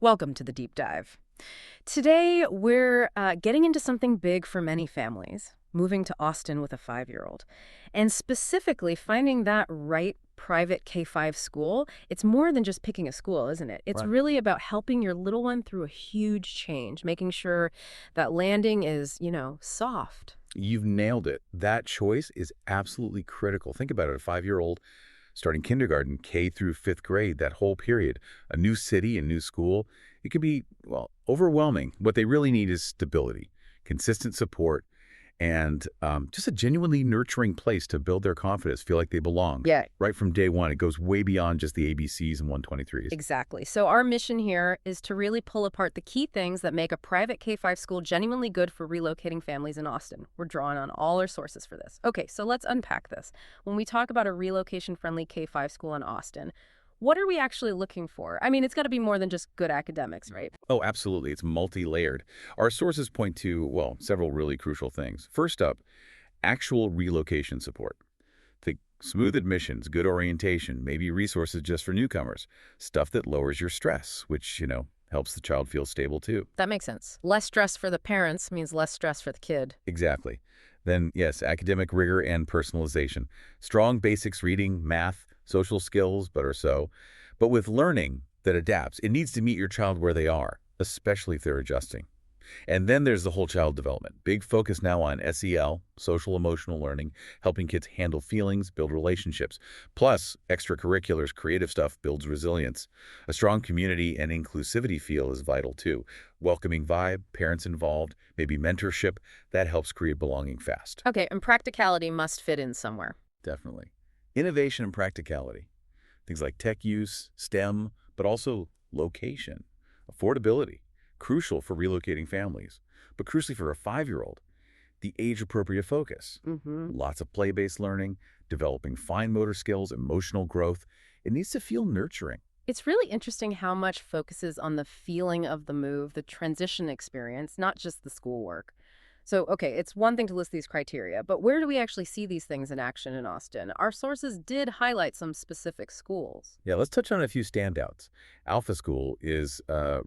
Welcome to the deep dive. Today, we're getting into something big for many families, moving to Austin with a 5-year-old. And specifically, finding that right private K-5 school. It's more than just picking a school, isn't it? It's Right. really about helping your little one through a huge change, making sure that landing is, soft. You've nailed it. That choice is absolutely critical. Think about it. A 5-year-old starting kindergarten, K through 5th grade, that whole period, a new city, a new school, it can be, well, overwhelming. What they really need is stability, consistent support, and just a genuinely nurturing place to build their confidence, feel like they belong. Yeah, Right from day one, it goes way beyond just the ABCs and 123s. exactly. So our mission here is to really pull apart the key things that make a private K-5 school genuinely good for relocating families in Austin. We're drawing on all our sources for this. Okay, so let's unpack this. When we talk about a relocation-friendly K-5 school in Austin, what are we actually looking for? I mean, it's got to be more than just good academics, right? Oh, absolutely. It's multi-layered. Our sources point to, well, several really crucial things. First up, actual relocation support. Think smooth admissions, good orientation, maybe resources just for newcomers, stuff that lowers your stress, which, helps the child feel stable too. That makes sense. Less stress for the parents means less stress for the kid. Exactly. Then, yes, academic rigor and personalization. Strong basics reading, math, social skills, but or so. But with learning that adapts, it needs to meet your child where they are, especially if they're adjusting. And then there's the whole child development. Big focus now on SEL, social emotional learning, helping kids handle feelings, build relationships. Plus, extracurriculars, creative stuff builds resilience. A strong community and inclusivity feel is vital too. Welcoming vibe, parents involved, maybe mentorship, that helps create belonging fast. Okay, and practicality must fit in somewhere. Definitely. Innovation and practicality. Things like tech use, STEM, but also location, affordability, crucial for relocating families. But crucially for a 5-year-old, the age-appropriate focus. Mm-hmm. Lots of play-based learning, developing fine motor skills, emotional growth. It needs to feel nurturing. It's really interesting how much focuses on the feeling of the move, the transition experience, not just the schoolwork. So, okay, it's one thing to list these criteria, but where do we actually see these things in action in Austin? Our sources did highlight some specific schools. Yeah, let's touch on a few standouts. Alpha School is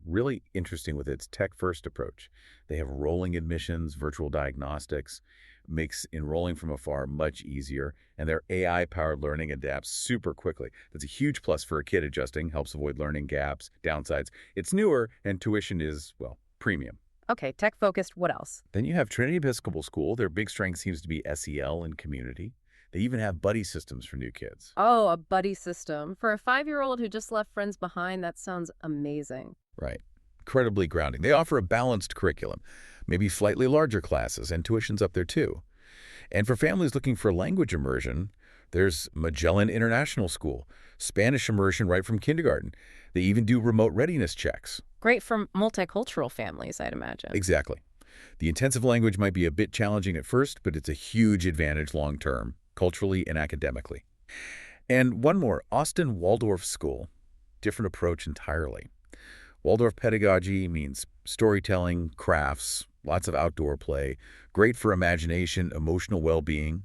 really interesting with its tech-first approach. They have rolling admissions, virtual diagnostics, makes enrolling from afar much easier, and their AI-powered learning adapts super quickly. That's a huge plus for a kid adjusting, helps avoid learning gaps, downsides. It's newer, and tuition is, well, premium. Okay, tech-focused, what else? Then you have Trinity Episcopal School. Their big strength seems to be SEL and community. They even have buddy systems for new kids. Oh, a buddy system. For a 5-year-old who just left friends behind, that sounds amazing. Right. Incredibly grounding. They offer a balanced curriculum, maybe slightly larger classes, and tuition's up there too. And for families looking for language immersion, there's Magellan International School, Spanish immersion right from kindergarten. They even do remote readiness checks. Great for multicultural families, I'd imagine. Exactly. The intensive language might be a bit challenging at first, but it's a huge advantage long term, culturally and academically. And one more, Austin Waldorf School. Different approach entirely. Waldorf pedagogy means storytelling, crafts, lots of outdoor play, great for imagination, emotional well-being.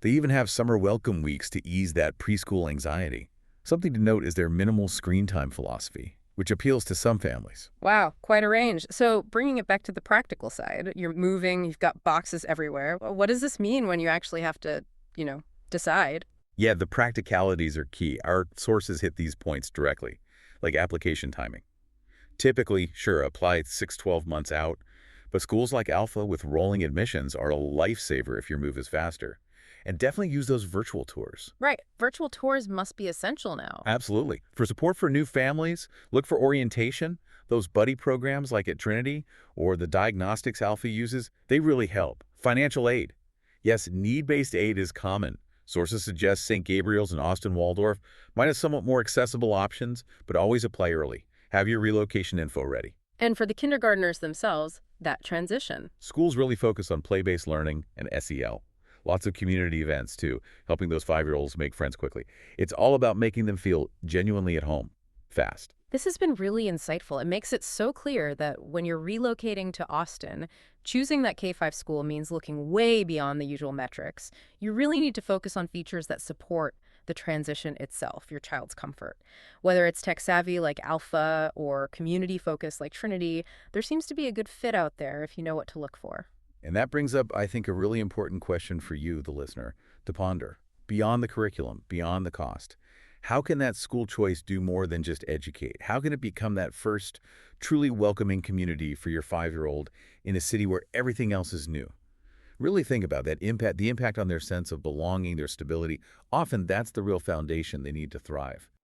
They even have summer welcome weeks to ease that preschool anxiety. Something to note is their minimal screen time philosophy, which appeals to some families. Wow, quite a range. So bringing it back to the practical side, you're moving, you've got boxes everywhere. What does this mean when you actually have to, decide? Yeah, the practicalities are key. Our sources hit these points directly, like application timing. Typically, sure, apply 6-12 months out, but schools like Alpha with rolling admissions are a lifesaver if your move is faster. And definitely use those virtual tours. Right. Virtual tours must be essential now. Absolutely. For support for new families, look for orientation. Those buddy programs like at Trinity or the diagnostics Alpha uses, they really help. Financial aid. Yes, need-based aid is common. Sources suggest St. Gabriel's and Austin Waldorf might have somewhat more accessible options, but always apply early. Have your relocation info ready. And for the kindergartners themselves, that transition. Schools really focus on play-based learning and SEL. Lots of community events, too, helping those 5-year-olds make friends quickly. It's all about making them feel genuinely at home, fast. This has been really insightful. It makes it so clear that when you're relocating to Austin, choosing that K-5 school means looking way beyond the usual metrics. You really need to focus on features that support the transition itself, your child's comfort. Whether it's tech-savvy like Alpha or community-focused like Trinity, there seems to be a good fit out there if you know what to look for. And that brings up, I think, a really important question for you, the listener, to ponder. Beyond the curriculum, beyond the cost, how can that school choice do more than just educate? How can it become that first truly welcoming community for your 5-year-old in a city where everything else is new? Really think about that impact, the impact on their sense of belonging, their stability. Often that's the real foundation they need to thrive.